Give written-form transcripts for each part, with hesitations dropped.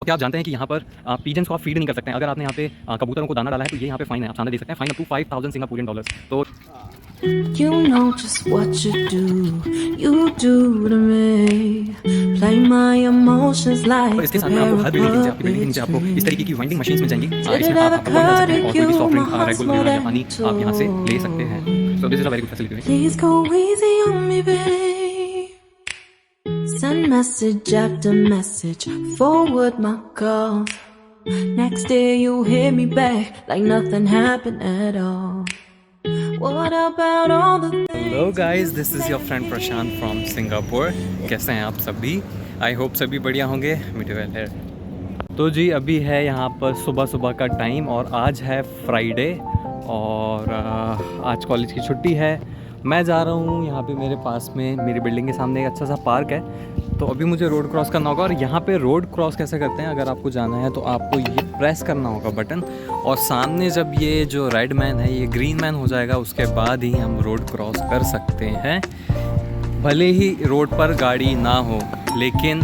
क्या आप जानते हैं कि यहाँ पर पिजन्स को आप फीड नहीं कर सकते हैं। अगर आपने यहाँ पे कबूतरों को दाना डाला है तो ये यहाँ पे फाइन है, आप सामने देख सकते हैं, fine up to 5000 Singaporean dollars. तो You know just what you do to me. Play my emotions like इसके a साथ में आपको हर बिल्डिंग के नीचे, आपकी बिल्डिंग के नीचे आपको इस तरीके की वाइंडिंग मशीन्स मिल जाएंगी। इसमें आप आपका कोई डाल सकते हैं और कोई भी सॉफ्ट ड्रिंक, रेड बुल वगैरह या पानी आप यहाँ से ले सकते हैं। So this is a very good facility. Please go easy on me, babe. Send message after message, forward my calls. Next day you hit me back like nothing happened at all. What about all the hello guys, this is your friend Prashant from Singapore. कैसे हैं आप सभी? I hope सभी बढ़िया होंगे। Meet well है। तो जी अभी है यहाँ पर सुबह सुबह का टाइम और आज है फ्राइडे और आज कॉलेज की छुट्टी है। मैं जा रहा हूँ यहाँ पे, मेरे पास में मेरी बिल्डिंग के सामने एक अच्छा सा पार्क है, तो अभी मुझे रोड क्रॉस करना होगा। और यहाँ पे रोड क्रॉस कैसे करते हैं, अगर आपको जाना है तो आपको ये प्रेस करना होगा बटन, और सामने जब ये जो रेड मैन है ये ग्रीन मैन हो जाएगा, उसके बाद ही हम रोड क्रॉस कर सकते हैं। भले ही रोड पर गाड़ी ना हो, लेकिन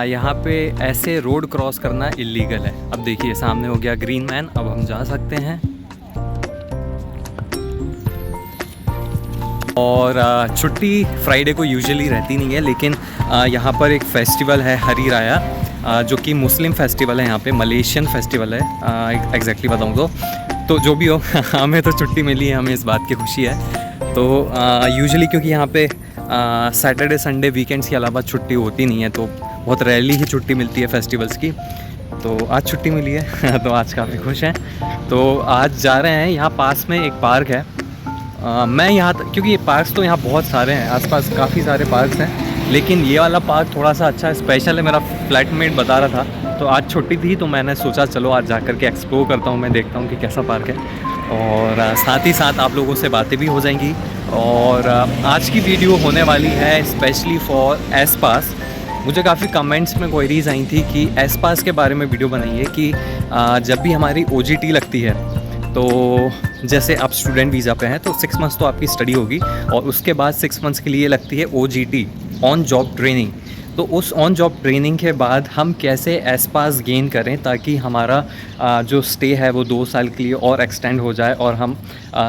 यहाँ पे ऐसे रोड क्रॉस करना इलीगल है। अब देखिए सामने हो गया ग्रीन मैन, अब हम जा सकते हैं। और छुट्टी फ्राइडे को यूजुअली रहती नहीं है, लेकिन यहाँ पर एक फेस्टिवल है हरी राया, जो कि मुस्लिम फेस्टिवल है, यहाँ पे मलेशियन फेस्टिवल है एग्जैक्टली बताऊँ तो जो भी हो हमें तो छुट्टी मिली है, हमें इस बात की खुशी है। तो यूजुअली क्योंकि यहाँ पे सैटरडे संडे वीकेंड्स के अलावा छुट्टी होती नहीं है, तो बहुत रेयरली ही छुट्टी मिलती है फेस्टिवल्स की। तो आज छुट्टी मिली है तो आज काफ़ी खुश हैं। तो आज जा रहे हैं, यहाँ पास में एक पार्क है। मैं यहाँ क्योंकि ये पार्क्स तो यहाँ बहुत सारे हैं, आसपास काफ़ी सारे पार्क्स हैं, लेकिन ये वाला पार्क थोड़ा सा अच्छा स्पेशल है। मेरा फ्लैटमेट बता रहा था, तो आज छुट्टी थी तो मैंने सोचा चलो आज जा कर के एक्सप्लोर करता हूँ, मैं देखता हूँ कि कैसा पार्क है, और साथ ही साथ आप लोगों से बातें भी हो जाएंगी। और आज की वीडियो होने वाली है स्पेशली फॉर एस पास। मुझे काफ़ी कमेंट्स में क्वेरीज आई थी कि एस पास के बारे में वीडियो बनाइए, कि जब भी हमारी OJT लगती है, तो जैसे आप स्टूडेंट वीज़ा पे हैं तो 6 मंथ्स तो आपकी स्टडी होगी, और उसके बाद 6 मंथ्स के लिए लगती है OJT, ऑन जॉब ट्रेनिंग। तो उस ऑन जॉब ट्रेनिंग के बाद हम कैसे एस पास गेन करें, ताकि हमारा जो स्टे है वो 2 साल के लिए और एक्सटेंड हो जाए, और हम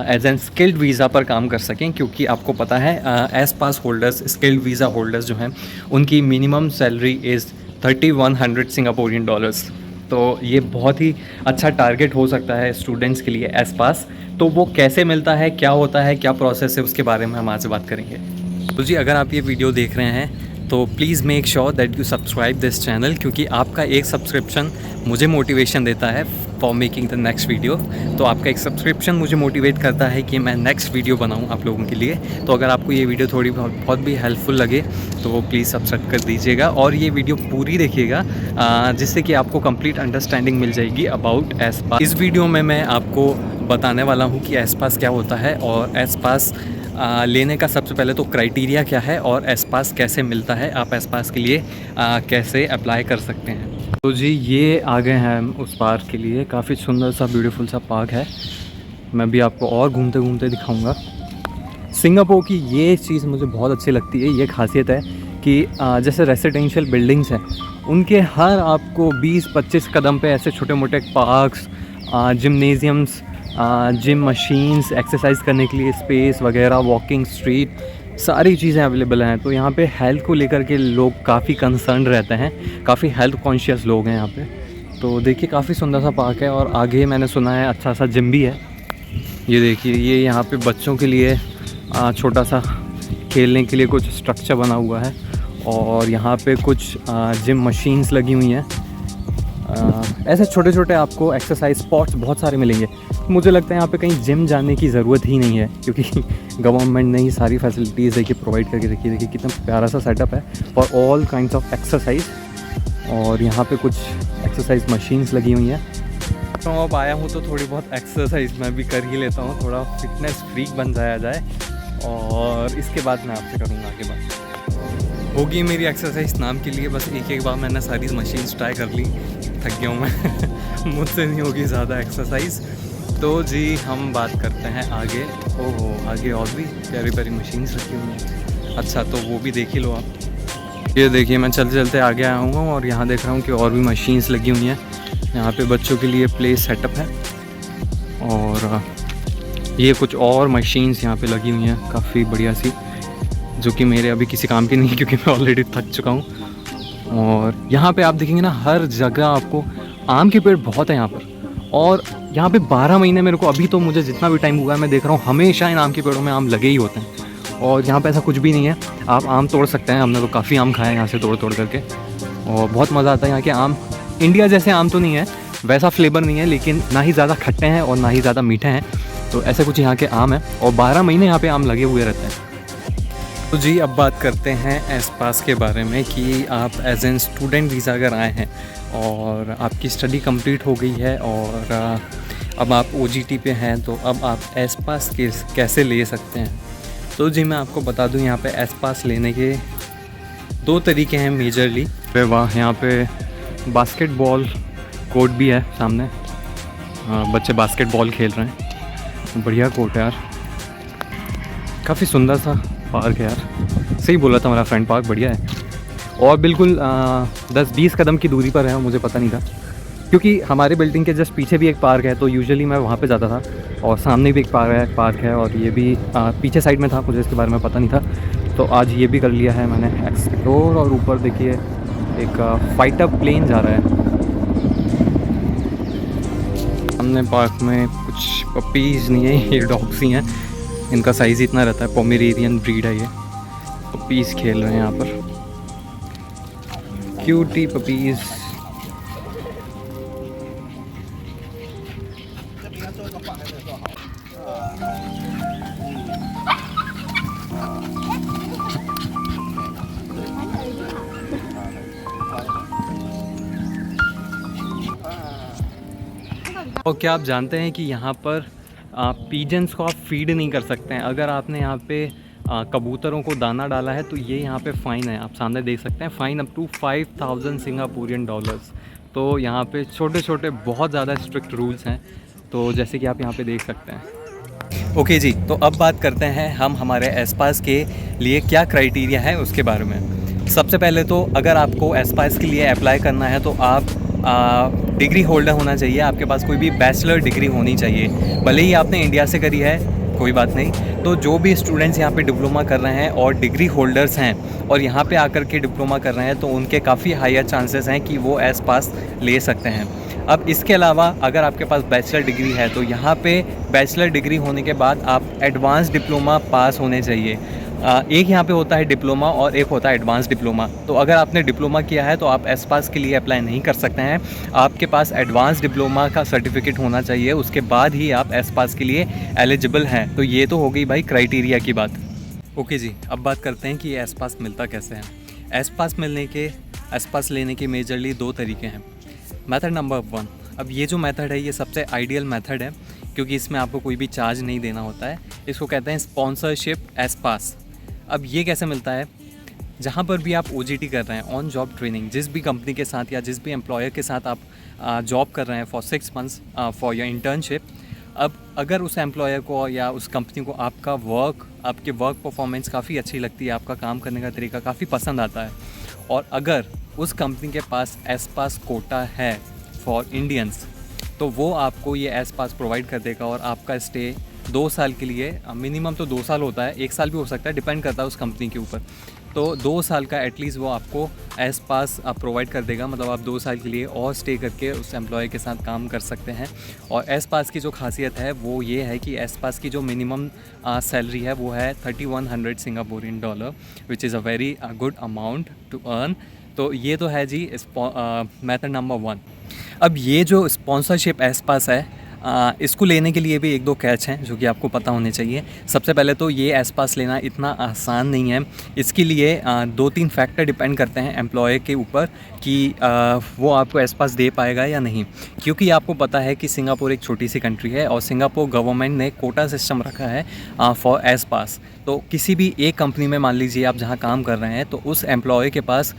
एज एन स्किल्ड वीज़ा पर काम कर सकें। क्योंकि आपको पता है एस पास होल्डर्स, स्किल्ड वीज़ा होल्डर्स जो हैं, उनकी minimum salary is 3100 Singaporean dollars. तो ये बहुत ही अच्छा टारगेट हो सकता है स्टूडेंट्स के लिए एस पास। तो वो कैसे मिलता है, क्या होता है, क्या प्रोसेस है, उसके बारे में हम आज बात करेंगे। तो जी अगर आप ये वीडियो देख रहे हैं तो please make sure that you subscribe this channel, क्योंकि आपका एक सब्सक्रिप्शन मुझे मोटिवेशन देता है for making the next video. तो आपका एक सब्सक्रिप्शन मुझे मोटिवेट करता है कि मैं नेक्स्ट वीडियो बनाऊं आप लोगों के लिए। तो अगर आपको ये वीडियो थोड़ी बहुत भी हेल्पफुल लगे तो वो प्लीज़ सब्सक्राइब कर दीजिएगा, और ये वीडियो पूरी देखिएगा, जिससे कि आपको कंप्लीट अंडरस्टैंडिंग मिल जाएगी अबाउट एस पास। इस वीडियो में मैं आपको बताने वाला हूँ कि एस पास क्या होता है, और एस पास लेने का सबसे पहले तो क्राइटेरिया क्या है, और एस पास कैसे मिलता है, आप एस पास के लिए कैसे अप्लाई कर सकते हैं। तो जी ये आ गए हैं हम उस पार्क के लिए। काफ़ी सुंदर सा ब्यूटीफुल सा पार्क है। मैं भी आपको और घूमते घूमते दिखाऊंगा। सिंगापुर की ये चीज़ मुझे बहुत अच्छी लगती है, ये खासियत है कि जैसे रेसिडेंशियल बिल्डिंग्स हैं, उनके हर आपको 20-25 कदम पे ऐसे छोटे मोटे पार्क्स, जिम्नेजियम्स, जिम मशीन्स, एक्सरसाइज करने के लिए स्पेस वगैरह, वॉकिंग स्ट्रीट, सारी चीज़ें अवेलेबल हैं। तो यहाँ पे हेल्थ को लेकर के लोग काफ़ी कंसर्न रहते हैं, काफ़ी हेल्थ कॉन्शियस लोग हैं यहाँ पे। तो देखिए काफ़ी सुंदर सा पार्क है, और आगे मैंने सुना है अच्छा सा जिम भी है। ये देखिए, ये यहाँ पे बच्चों के लिए छोटा सा खेलने के लिए कुछ स्ट्रक्चर बना हुआ है, और यहाँ पे कुछ जिम मशीन्स लगी हुई हैं। ऐसे छोटे छोटे आपको एक्सरसाइज स्पॉट्स बहुत सारे मिलेंगे। मुझे लगता है यहाँ पे कहीं जिम जाने की ज़रूरत ही नहीं है, क्योंकि गवर्नमेंट ने ही सारी फैसिलिटीज़ देखिए प्रोवाइड करके रखी है। देखिए कितना प्यारा सा सेटअप है for all kinds of exercise, और यहाँ पे कुछ एक्सरसाइज मशीन्स लगी हुई हैं। तो अब आया हूँ तो थोड़ी बहुत एक्सरसाइज मैं भी कर ही लेता हूँ, थोड़ा फिटनेस फ्रीक बन जाया जाए, और इसके बाद मैं आपसे करूँगा आगे बात। होगी मेरी एक्सरसाइज नाम के लिए, बस एक बार मैंने सारी मशीन्स ट्राई कर ली, थक गया हूँ मैं मुझसे नहीं होगी ज़्यादा एक्सरसाइज। तो जी हम बात करते हैं आगे। ओहो, आगे और भी प्यारी प्यारी मशीन्स रखी हुई हैं। अच्छा तो वो भी देख ही लो आप। ये देखिए मैं चलते चलते आगे आया हूँ और यहाँ देख रहा हूँ कि और भी मशीन्स लगी हुई हैं। यहाँ पे बच्चों के लिए प्ले सेटअप है और ये कुछ और मशीन्स यहाँ पे लगी हुई हैं काफ़ी बढ़िया सी, जो कि मेरे अभी किसी काम की नहीं क्योंकि मैं ऑलरेडी थक चुका हूँ। और यहाँ पे आप देखेंगे ना हर जगह आपको आम के पेड़ बहुत है यहाँ पर, और यहाँ पे 12 महीने मेरे को अभी तो मुझे जितना भी टाइम हुआ है मैं देख रहा हूँ हमेशा इन आम के पेड़ों में आम लगे ही होते हैं। और यहाँ पे ऐसा कुछ भी नहीं है, आप आम तोड़ सकते हैं। हमने तो काफ़ी आम खाए हैं यहाँ से तोड़ तोड़ करके और बहुत मज़ा आता है यहाँ के आम। इंडिया जैसे आम तो नहीं है, वैसा फ्लेवर नहीं है, लेकिन ना ही ज़्यादा खट्टे हैं और ना ही ज़्यादा मीठे हैं। तो ऐसे कुछ यहाँ के आम हैं और 12 महीने यहाँ पे आम लगे हुए रहते हैं। तो जी अब बात करते हैं एस्पास के बारे में कि आप एज एन स्टूडेंट वीज़ा अगर आए हैं और आपकी स्टडी कंप्लीट हो गई है और अब आप OGT पे हैं, तो अब आप एस्पास कैसे ले सकते हैं। तो जी मैं आपको बता दूं यहाँ पे एस्पास लेने के 2 तरीके हैं मेजरली। वाह, यहाँ पे बास्केटबॉल कोर्ट भी है सामने, बच्चे बास्केटबॉल खेल रहे हैं। बढ़िया कोर्ट है यार, काफ़ी सुंदर सा पार्क है यार। सही बोला था मेरा फ्रेंड, पार्क बढ़िया है और बिल्कुल 10-20 कदम की दूरी पर है। मुझे पता नहीं था क्योंकि हमारे बिल्डिंग के जस्ट पीछे भी एक पार्क है, तो यूजुअली मैं वहाँ पे जाता था और सामने भी एक पार्क है और ये भी पीछे साइड में था, मुझे इसके बारे में पता नहीं था। तो आज ये भी कर लिया है मैंने एक्सप्लोर। और ऊपर देखिए एक फाइटर प्लेन जा रहा है। सामने पार्क में कुछ पपीज़ नहीं है, ये डॉग्स ही हैं। इनका साइज़ ही इतना रहता है, पोमेरेनियन ब्रीड है ये। पपीज़ खेल रहे हैं यहाँ पर, क्यूटी पपीज़। और क्या आप जानते हैं कि यहाँ पर पीजन्स को आप फीड नहीं कर सकते हैं। अगर आपने यहाँ पे कबूतरों को दाना डाला है तो ये यहाँ पे फ़ाइन है। आप सामने देख सकते हैं, fine up to 5000 Singaporean dollars. तो यहाँ पे छोटे छोटे बहुत ज़्यादा स्ट्रिक्ट रूल्स हैं, तो जैसे कि आप यहाँ पे देख सकते हैं। ओके जी, तो अब बात करते हैं हम हमारे एस्पास के लिए क्या क्राइटेरिया है उसके बारे में। सबसे पहले तो अगर आपको एस्पास के लिए अप्लाई करना है तो आप डिग्री होल्डर होना चाहिए। आपके पास कोई भी बैचलर डिग्री होनी चाहिए, भले ही आपने इंडिया से करी है कोई बात नहीं। तो जो भी स्टूडेंट्स यहाँ पे डिप्लोमा कर रहे हैं और डिग्री होल्डर्स हैं और यहाँ पे आकर के डिप्लोमा कर रहे हैं, तो उनके काफ़ी हायर चांसेस हैं कि वो एस्पास ले सकते हैं। अब इसके अलावा अगर आपके पास बैचलर डिग्री है तो यहाँ पे बैचलर डिग्री होने के बाद आप एडवांस डिप्लोमा पास होने चाहिए। एक यहाँ पे होता है डिप्लोमा और एक होता है एडवांस डिप्लोमा। तो अगर आपने डिप्लोमा किया है तो आप एस्पास के लिए अप्लाई नहीं कर सकते हैं। आपके पास एडवांस डिप्लोमा का सर्टिफिकेट होना चाहिए, उसके बाद ही आप एस्पास के लिए एलिजिबल हैं। तो ये तो हो गई भाई क्राइटेरिया की बात। ओके जी, अब बात करते हैं कि एस्पास मिलता कैसे है। एस्पास लेने के मेजरली 2 तरीके हैं। मेथड नंबर 1, अब ये जो मेथड है ये सबसे आइडियल मेथड है क्योंकि इसमें आपको कोई भी चार्ज नहीं देना होता है। इसको कहते हैं स्पॉन्सरशिप एस्पास। अब ये कैसे मिलता है, जहाँ पर भी आप OGT कर रहे हैं, ऑन जॉब ट्रेनिंग, जिस भी कंपनी के साथ या जिस भी एम्प्लॉयर के साथ आप जॉब कर रहे हैं for 6 months for your internship. अब अगर उस एम्प्लॉयर को या उस कंपनी को आपके वर्क परफॉर्मेंस काफ़ी अच्छी लगती है, आपका काम करने का तरीका काफ़ी पसंद आता है, और अगर उस कंपनी के पास एस्पास कोटा है फॉर इंडियंस, तो वो आपको ये एस्पास प्रोवाइड कर देगा और आपका स्टे 2 साल के लिए, मिनिमम तो 2 साल होता है, 1 साल भी हो सकता है, डिपेंड करता है उस कंपनी के ऊपर। तो 2 साल का एटलीस्ट वो आपको एस्पास प्रोवाइड कर देगा। मतलब आप 2 साल के लिए और स्टे करके उस एम्प्लॉय के साथ काम कर सकते हैं। और एस्पास की जो खासियत है वो ये है कि एस्पास की जो मिनिमम सैलरी है वो है 3100 Singaporean dollar, which is a very good amount to earn. तो ये तो है जी मेथड नंबर 1। अब ये जो स्पॉन्सरशिप एस्पास है, इसको लेने के लिए भी 1-2 कैच हैं जो कि आपको पता होने चाहिए। सबसे पहले तो ये एस्पास लेना इतना आसान नहीं है। इसके लिए 2-3 फैक्टर डिपेंड करते हैं एम्प्लॉयर के ऊपर कि वो आपको एस्पास दे पाएगा या नहीं। क्योंकि आपको पता है कि सिंगापुर एक छोटी सी कंट्री है और सिंगापुर गवर्नमेंट ने कोटा सिस्टम रखा है फॉर एस्पास। तो किसी भी एक कंपनी में मान लीजिए आप जहाँ काम कर रहे हैं, तो उस एम्प्लॉय के पास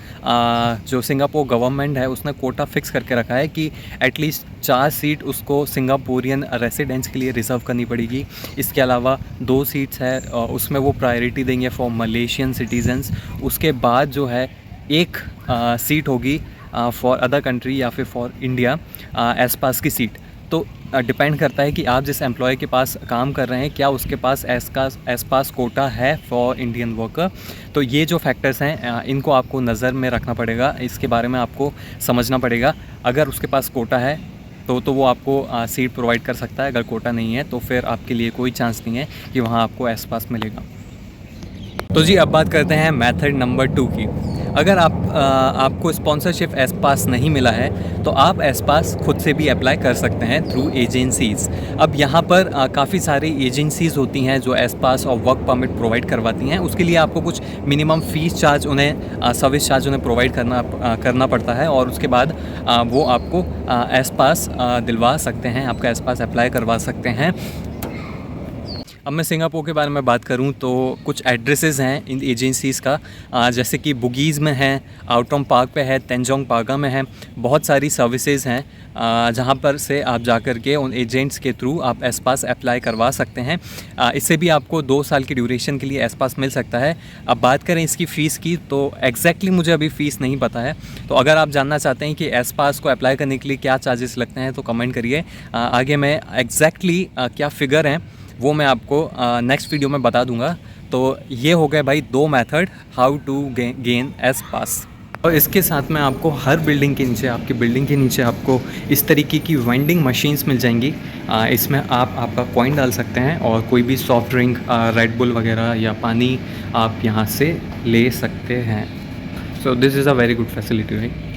जो सिंगापुर गवर्नमेंट है उसने कोटा फिक्स करके रखा है कि एटलीस्ट 4 सीट उसको सिंगापुरियन रेसिडेंट्स के लिए रिज़र्व करनी पड़ेगी। इसके अलावा 2 सीट्स है उसमें वो प्रायोरिटी देंगे फॉर मलेशियन सिटीज़न्स। उसके बाद जो है एक सीट होगी फॉर अदर कंट्री या फिर फॉर इंडिया एस पास की सीट। तो डिपेंड करता है कि आप जिस एम्प्लॉय के पास काम कर रहे हैं क्या उसके पास एस पास कोटा है फॉर इंडियन वर्कर। तो ये जो फैक्टर्स हैं इनको आपको नज़र में रखना पड़ेगा, इसके बारे में आपको समझना पड़ेगा। अगर उसके पास कोटा है तो वो आपको सीट प्रोवाइड कर सकता है, अगर कोटा नहीं है तो फिर आपके लिए कोई चांस नहीं है कि वहाँ आपको एस पास मिलेगा। तो जी अब बात करते हैं मेथड नंबर 2 की। अगर आपको स्पॉन्सरशिप एस पास नहीं मिला है तो आप एस पास खुद से भी अप्लाई कर सकते हैं थ्रू एजेंसीज़। अब यहाँ पर काफ़ी सारी एजेंसीज़ होती हैं जो एस पास और वर्क परमिट प्रोवाइड करवाती हैं। उसके लिए आपको कुछ मिनिमम फ़ीस चार्ज उन्हें सर्विस चार्ज उन्हें प्रोवाइड करना पड़ता है और उसके बाद वो आपको एस पास दिलवा सकते हैं, आपका एस पास अप्लाई करवा सकते हैं। अब मैं सिंगापुर के बारे में बात करूं तो कुछ एड्रेसेस हैं इन एजेंसीज़ का, जैसे कि बुगीज़ में है, आउटरम पार्क पे है, तेंजोंग पागा में है। बहुत सारी सर्विसेज हैं जहां पर से आप जाकर के उन एजेंट्स के थ्रू आप एस पास अप्लाई करवा सकते हैं। इससे भी आपको 2 साल की ड्यूरेशन के लिए एस पास मिल सकता है। अब बात करें इसकी फ़ीस की तो एग्जैक्टली मुझे अभी फ़ीस नहीं पता है, तो अगर आप जानना चाहते हैं कि एस पास को अप्लाई करने के लिए क्या चार्जेस लगते हैं तो कमेंट करिए। आगे मैं एग्जैक्टली क्या फ़िगर हैं वो मैं आपको नेक्स्ट वीडियो में बता दूंगा। तो ये हो गए भाई 2 method how to gain S pass. और इसके साथ में आपको हर बिल्डिंग के नीचे, आपकी बिल्डिंग के नीचे आपको इस तरीके की वेंडिंग मशीन्स मिल जाएंगी। इसमें आप आपका कॉइन डाल सकते हैं और कोई भी सॉफ्ट ड्रिंक, रेड बुल वगैरह या पानी आप यहाँ से ले सकते हैं। So this is a very good facility right.